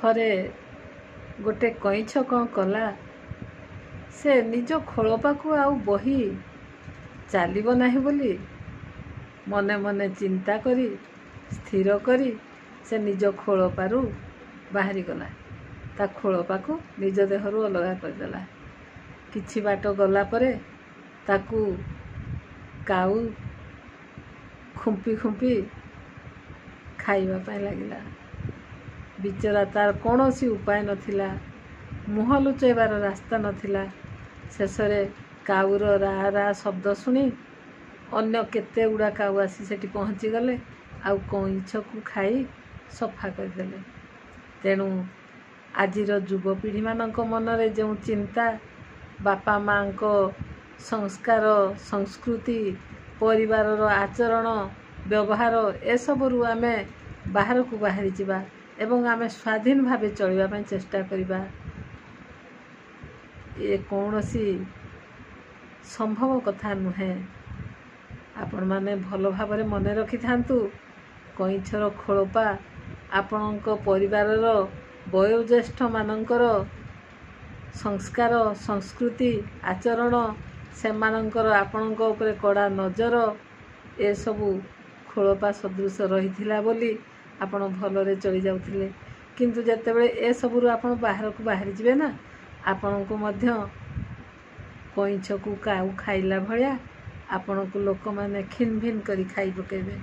ଥରେ गोटे कईछ कौन कला से निज खोलपाकू आउ बही चलो ना बोली मने मने चिंता करी स्थिर करी से निज खोलपारू बाहरी गला ता खोलपाकू निज देहरु अलगा करदेला। किछि बाट गला परे ताकू काऊ खुंपी खुंपी खाइबा पाई लागिला। बिचरा तार कौनसी उपाय नथिला, मुह लुचेबार रास्ता नथिला। शेषरे काऊर रा रा शब्द शुणी अन्य केते गुड़ा काऊ आसी सेठी पहुँची गले आउ कईछ को खाई सफा करदेले। तेणु आजिर युवपीढ़ी मानक मनरे जो चिंता बापा माँ को संस्कार संस्कृति परिवार आचरण व्यवहार ए सबरु आमे बाहर को बाहरी जिबा एवं आमे स्वाधीन भावे चलिबा पई चेष्टा करिबा। ये कौनसी संभव कथा नुहे। आपण माने भल भावरे मने रखि थांतु कईछर खोलपा आपणक परिवारर वयोज्येष्ठ मानकर संस्कार संस्कृति आचरण सेमानंकर आपणक उपरे कड़ा नजर ए सबु खोलपा सदृश रहिथिला बोली आपण भलरे चली जाउथिले। किंतु जेतेबेले ए सबुरु आपण बाहर को बाहरी जिवे ना आपणको मध्य कईछ को काऊ खाइला भलिया आपणको लोक माने खिन भिन करी खाई पकेबे।